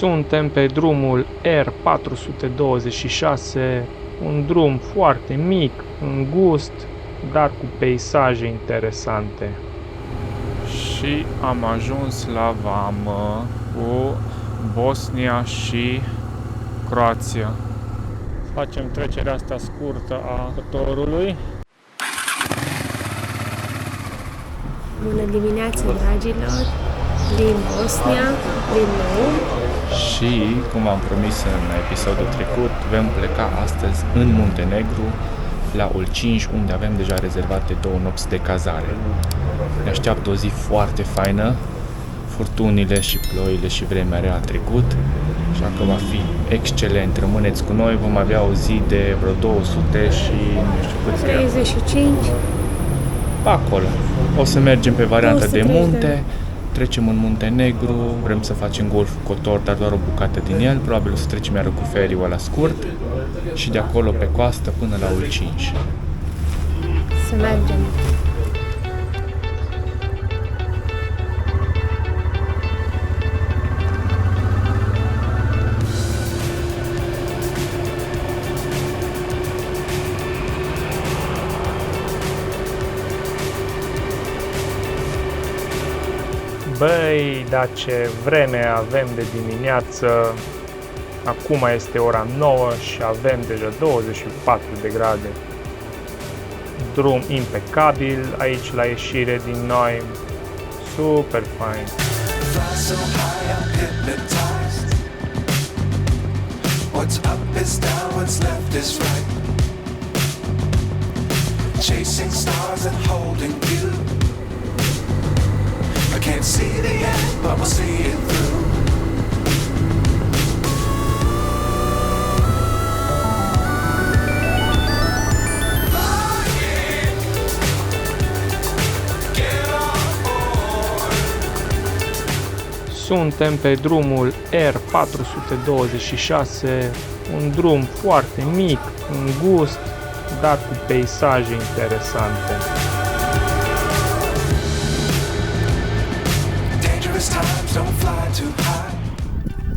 Suntem pe drumul R426, un drum foarte mic, îngust, dar cu peisaje interesante. Și am ajuns la vamă cu Bosnia și Croația. Facem trecerea asta scurtă a motorului. Bună dimineața, dragilor, din Bosnia, din nou. Și, cum am promis în episodul trecut, vom pleca astăzi în Muntenegru, la Olcinj, unde avem deja rezervate 2 nopți de cazare. Ne așteaptă o zi foarte faină, furtunile și ploile și vremea rea a trecut, așa că va fi excelent. Rămâneți cu noi, vom avea o zi de vreo 200 și nu știu câți 35. acolo. O să mergem pe varianta de 230 munte, trecem în Muntenegru, vrem să facem Golful Kotor, dar doar o bucată din el, probabil o să trecem iară cu feriul ăla scurt și de acolo pe coastă până la Olcinj. Să mergem. Băi, dar ce vreme avem de dimineață! Acum este ora 9 și avem deja 24 de grade. Drum impecabil aici la ieșire din noi. Super fain! What's up is down, what's left is right. Chasing stars and holding you. I can't see the end, but we'll see it through. Suntem pe drumul R426, un drum foarte mic, îngust, dar cu peisaje interesante.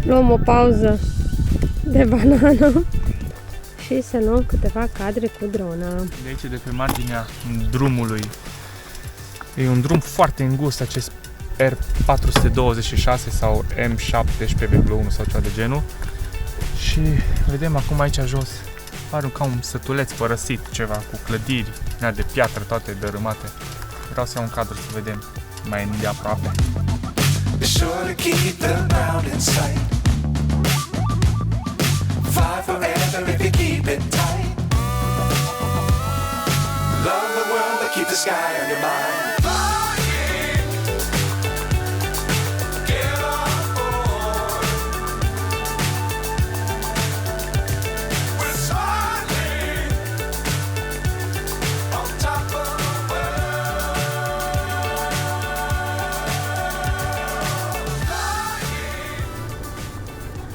Luăm o pauză de banană și să luăm câteva cadre cu drona. De aici, de pe marginea drumului, e un drum foarte îngust, acest R426 sau M17,1 sau ceva de genul. Și vedem acum aici jos, pare ca un sătuleț părăsit, ceva cu clădiri de piatră, toate dărâmate. Vreau să iau un cadru să vedem mai de aproape. Be sure to keep the ground in sight. Fly forever if you keep it tight. Love the world but keep the sky on your mind.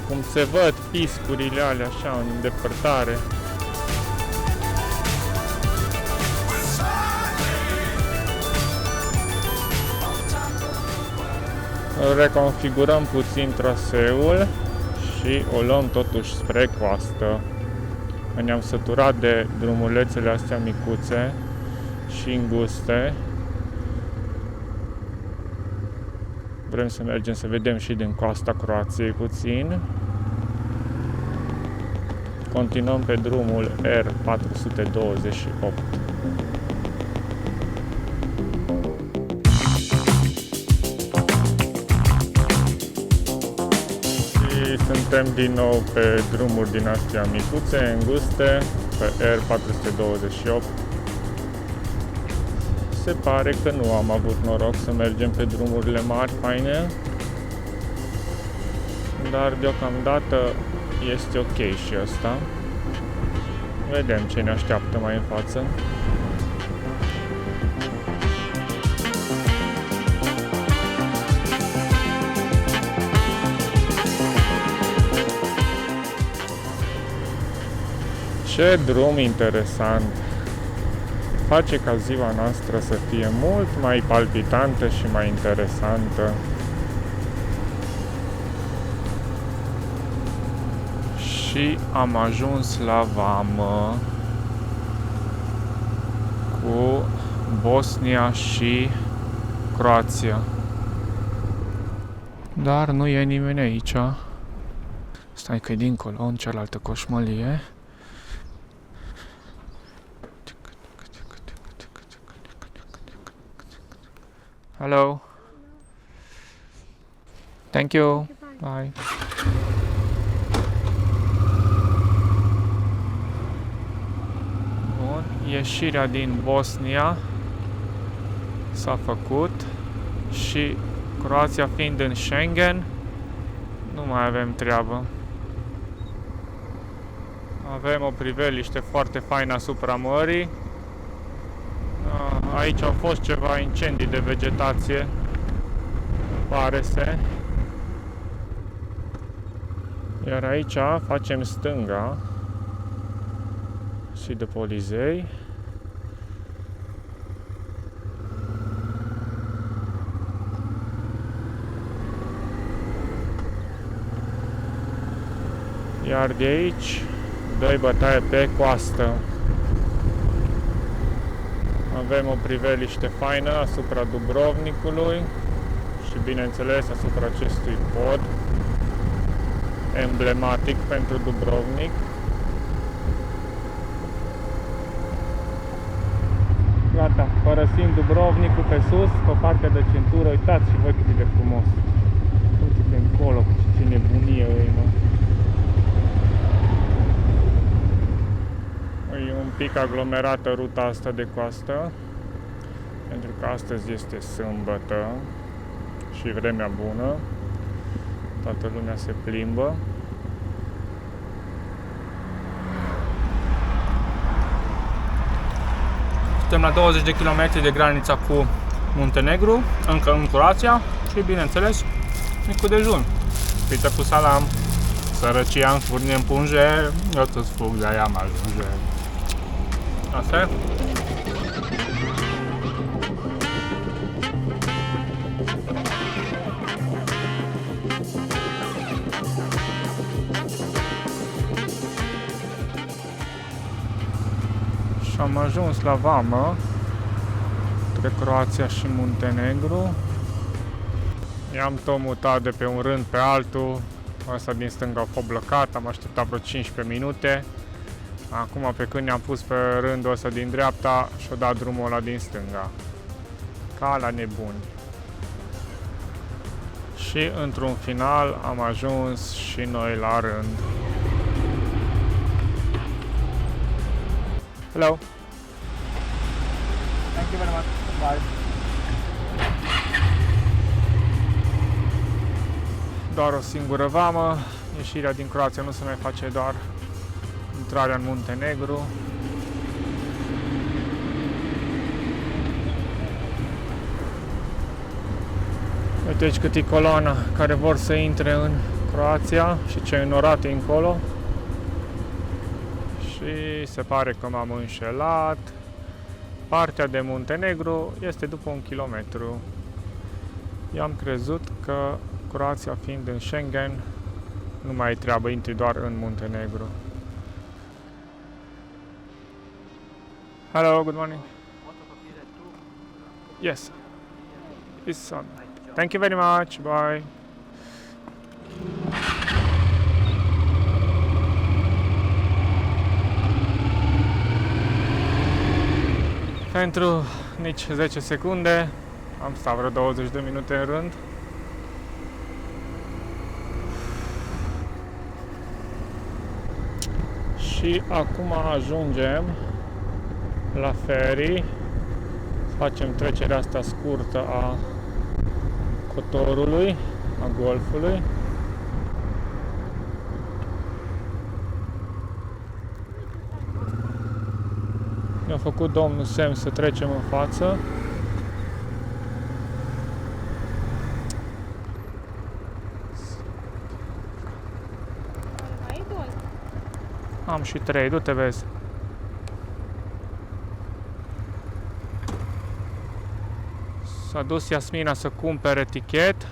Cum se văd piscurile alea așa în îndepărtare. Reconfigurăm puțin traseul și o luăm totuși spre coastă. Ne-am săturat de drumulețele astea micuțe și înguste. Vrem să mergem să vedem și din coasta Croației puțin. Continuăm pe drumul R428. Și suntem din nou pe drumuri din astea micuțe, înguste, pe R428. Se pare că nu am avut noroc să mergem pe drumurile mari, faine, dar deocamdată este ok și asta. Vedem ce ne așteaptă mai în față. Ce drum interesant! Face ca ziua noastră să fie mult mai palpitantă și mai interesantă. Și am ajuns la vamă cu Bosnia și Croația. Dar nu e nimeni aici. Stai că e dincolo, în cealaltă coșmălie. Hello. Thank you. Bye. Bun, ieșirea din Bosnia s-a făcut și Croația fiind în Schengen, nu mai avem treabă. Avem o priveliște foarte faină asupra mării. Aici au fost ceva incendii de vegetație, pare se. Iar aici facem stânga și de Polizei. Iar de aici dă-i bătaie pe coastă. Avem o priveliște faină asupra Dubrovnikului și bineînțeles asupra acestui pod emblematic pentru Dubrovnik. Gata, părăsim Dubrovnikul pe sus, pe partea de centură. Uitați și voi cât e de frumos. Uite-te încolo, ce nebunie e, mă. E un pic aglomerată ruta asta de coastă, pentru că astăzi este sâmbătă și vremea bună. Toată lumea se plimbă. Suntem la 20 de km de granița cu Muntenegru, încă în Croația și, bineînțeles, micul dejun. Pită cu salam, sărăcia în furnie în punge, eu tot fug, de-aia am ajunge. Asta e? Și am ajuns la vamă între Croația și Muntenegru. I-am tot mutat de pe un rând pe altul. Ăsta din stânga a fost blocat, am așteptat vreo 15 minute. Acum, pe când ne-am pus pe rândul ăsta din dreapta, și-o dat drumul ăla din stânga. Ca la nebuni. Și într-un final am ajuns și noi la rând. Hello. Thank you very much. Bye. Doar o singură vamă. Ieșirea din Croația nu se mai face, doar intrarea în Muntenegru. Uite aici cât e coloana care vor să intre în Croația și ce înorate încolo. Și se pare că m-am înșelat. Partea de Muntenegru este după 1 kilometru. Eu am crezut că Croația fiind în Schengen nu mai treabă, intri doar în Muntenegru. Hello, good morning. Yes, it's on. Thank you very much. Bye. Pentru nici 10 secunde am stat vreo 20 de minute în rând. Și acum ajungem la ferry. Facem trecerea asta scurtă a Cotorului, a Golfului. Ne-a făcut domnul semn să trecem în față. Am și 3, du-te vezi. S-a dus Iasmina să cumpere tichet.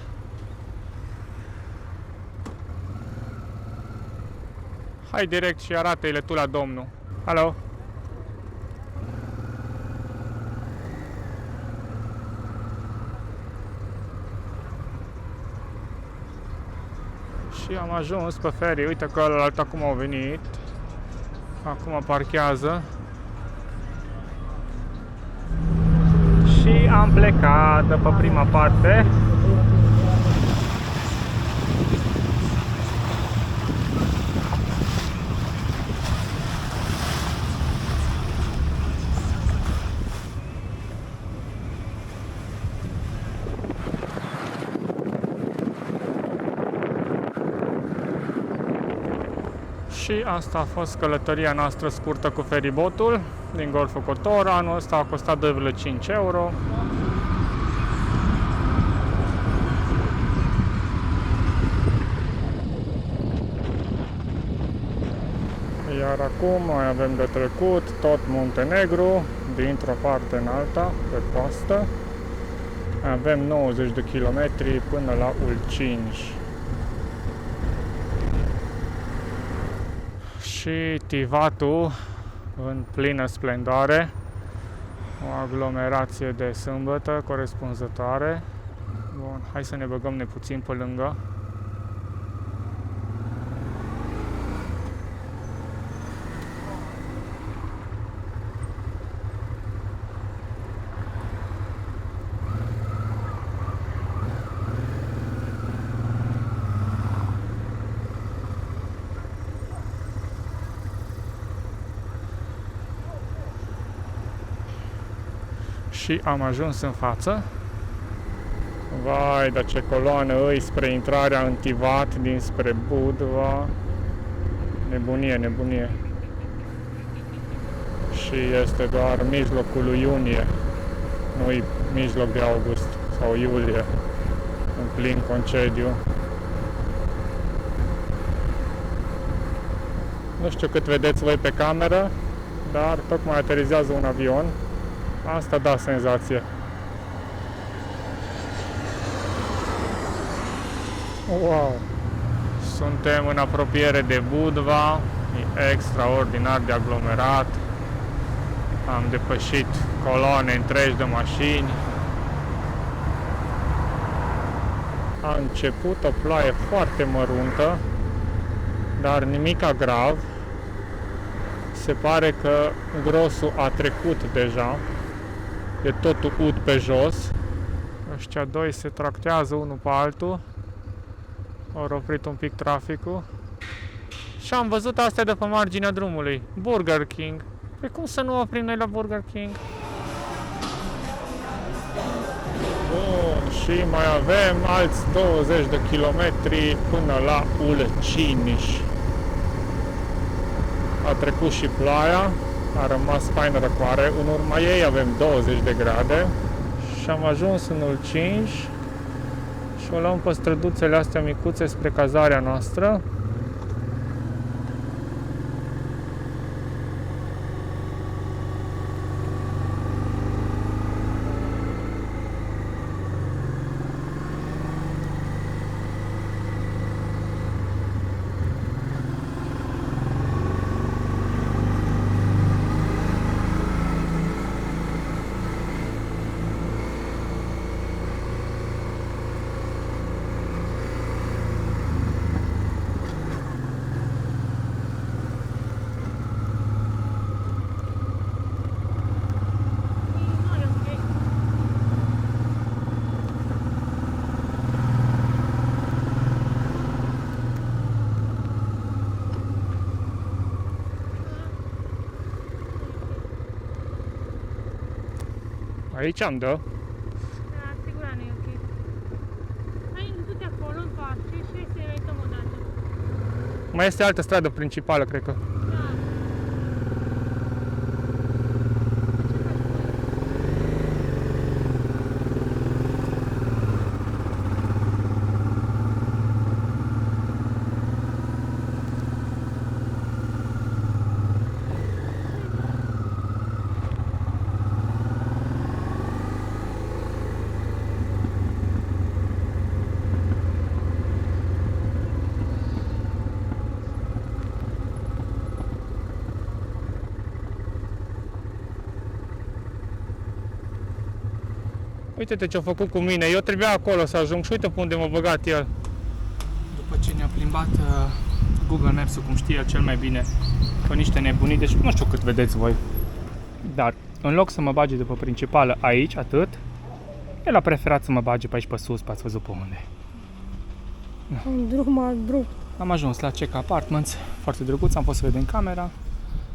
Hai direct și arată-i-le tu la domnul. Alo? Și am ajuns pe ferie. Uite că ălalt acum au venit. Acum parchează. Și am plecat pe prima parte. Și asta a fost călătoria noastră scurtă cu feribotul din Golful Kotor. Anul ăsta a costat 2,5 euro. Iar acum mai avem de trecut tot Muntenegru, dintr-o parte în alta, pe coastă. Avem 90 de kilometri până la Ulcinj. Și Tivatul în plină splendoare, o aglomerație de sâmbătă corespunzătoare. Bun, hai să ne băgăm puțin pe lângă. Și am ajuns în față. Vai, dar ce coloană îi spre intrarea în Tivat dinspre Budva. Nebunie, nebunie. Și este doar mijlocul lui iunie, nu-i mijloc de august sau iulie, în plin concediu. Nu știu cât vedeți voi pe cameră, dar tocmai aterizează un avion. Asta da senzație. Wow! Suntem în apropiere de Budva, e extraordinar de aglomerat. Am depășit coloane întregi de mașini. A început o ploaie foarte măruntă, dar nimica grav. Se pare că grosul a trecut deja. E totul ud pe jos. Ăștia doi se tractează unul pe altul. Au oprit un pic traficul. Și am văzut astea de pe marginea drumului. Burger King. Păi cum să nu oprim noi la Burger King? Bun, și mai avem alți 20 de kilometri până la Ulcinj. A trecut și ploaia. A rămas faină răcoare, în urma ei avem 20 de grade și am ajuns în Ulcinj și o luăm pe străduțele astea micuțe spre cazarea noastră. Aici am dă. Asigura nu e ok. Hai, du-te acolo, întoarce și hai să ne uităm o dată. Mai este altă stradă principală, cred că. Da. Uite-te ce-a făcut cu mine. Eu trebuia acolo să ajung și uite pe unde m-a băgat el. După ce ne-a plimbat Google Maps-ul, cum știe el cel mai bine, pe niște nebunii, deci nu știu cât vedeți voi. Dar în loc să mă bage după principală aici, atât, el a preferat să mă bage pe aici pe sus, ați văzut pe unde. Un drum abrupt. Am ajuns la Check Apartments, foarte drăguț, am fost să vedem camera.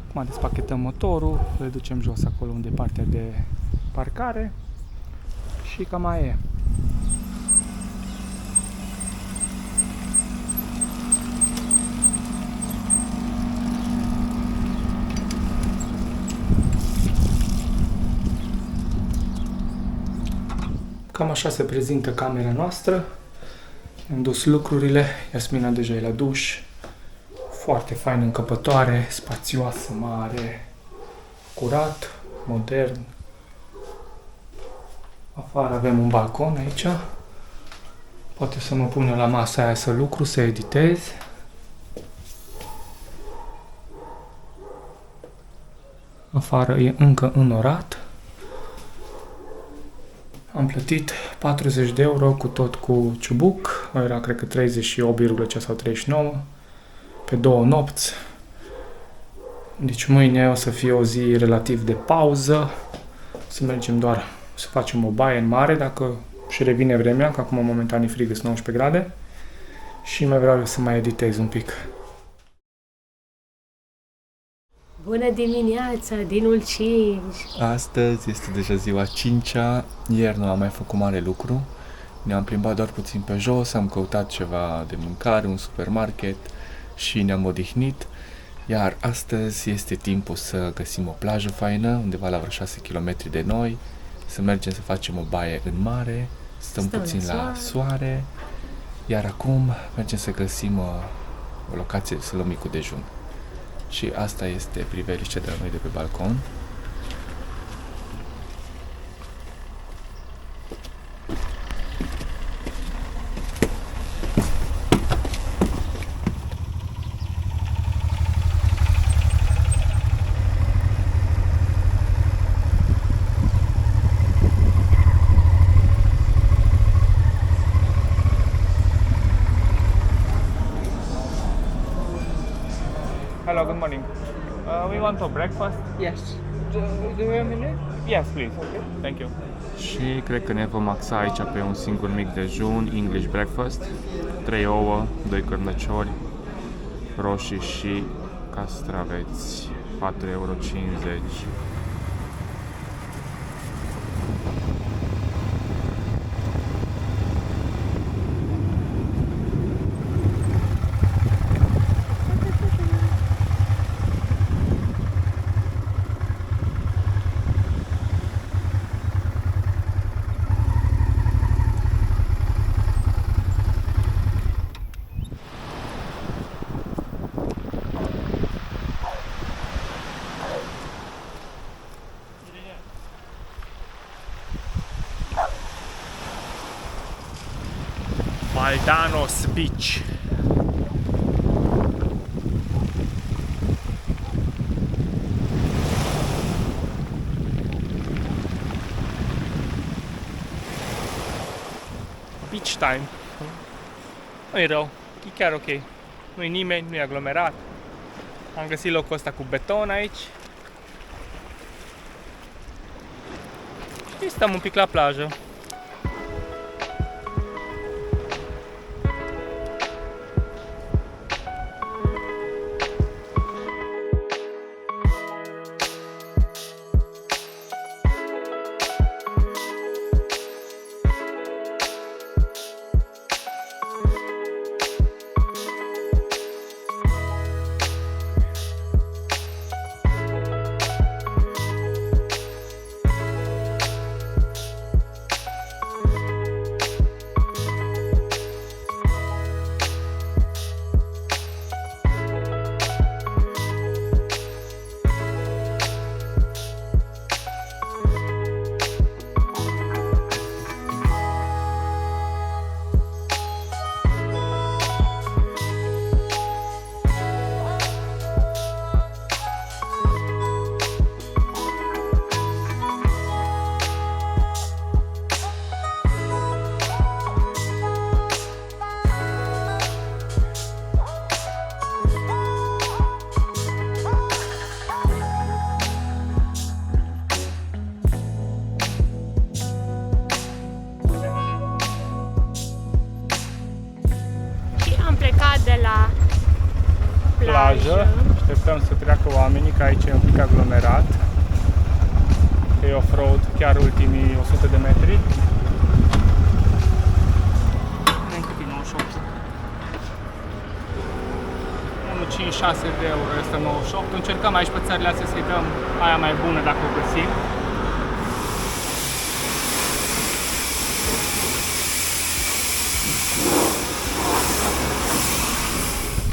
Acum despachetăm motorul, le ducem jos acolo unde e partea de parcare și cam mai e. Cam așa se prezintă camera noastră. Am dus lucrurile, Iasmina deja e la duș. Foarte fain încăpătoare, spațioasă, mare, curat, modern. Afară avem un balcon aici. Poate să mă pun eu la masa aia să lucru, să editez. Afară e încă înorat. Am plătit 40 de euro cu tot cu ciubuc, era cred că 38, sau 39 pe 2 nopți. Deci mâine o să fie o zi relativ de pauză. Să mergem doar să facem o baie în mare dacă și revine vremea, că acum momentan e frig, sunt 19 grade. Și mai vreau eu să mai editez un pic. Bună dimineața din Ulcinj! Astăzi este deja ziua 5-a, ieri nu am mai făcut mare lucru. Ne-am plimbat doar puțin pe jos, am căutat ceva de mâncare, un supermarket și ne-am odihnit. Iar astăzi este timpul să găsim o plajă faină, undeva la vreo 6 km de noi, să mergem să facem o baie în mare, stăm puțin la soare, iar acum mergem să găsim o locație să luăm micul dejun. Și asta este priveliștea de la noi de pe balcon. Hello, good morning. We want a breakfast? Yes. Do you have a minute? Yes, please. Okay. Thank you. Și cred că ne vom axa aici pe un singur mic dejun, English breakfast, 3 ouă, 2 cărnăciori, roșii și castraveți, 4,50 euro. Baldanos Beach. Beach time. Nu e rău, e chiar ok. Nu e nimeni, nu e aglomerat. Am găsit locul ăsta cu beton aici. Și stăm un pic la plajă. plajă. Așteptăm să treacă oamenii, că aici e un pic aglomerat. Că e off-road chiar ultimii 100 de metri. Vedem cât e 98. 1,56 de euro este 98. Încercăm aici pe țările astea să-i dăm aia mai bună dacă o găsim.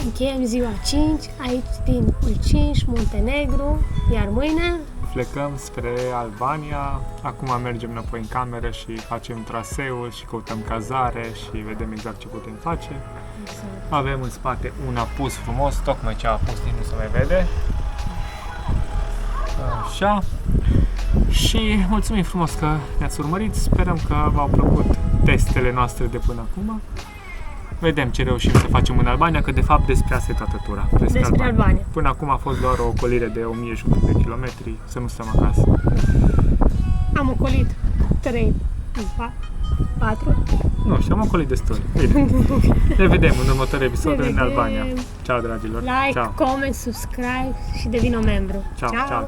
Încheiem ziua 5 aici din Ulcinj, Muntenegru, iar mâine Plecăm spre Albania. Acum mergem înapoi în cameră și facem traseul și căutăm cazare și vedem exact ce putem face. Avem în spate un apus frumos, tocmai ce a apus nu se mai vede. Așa. Și mulțumim frumos că ne-ați urmărit. Sperăm că v-au plăcut testele noastre de până acum. Vedem ce reușim să facem în Albania, că de fapt despre asta e toată tura. despre Albania. Până acum a fost doar o ocolire de 1500 de kilometri, să nu stăm acasă. Am ocolit 3, 4. Nu știu, am ocolit destul. Bine. Ne vedem în următorul episod în Albania. Ciao, dragilor. Like, Ciao. comment, subscribe și devină membru. Ciao, ciao, ciao.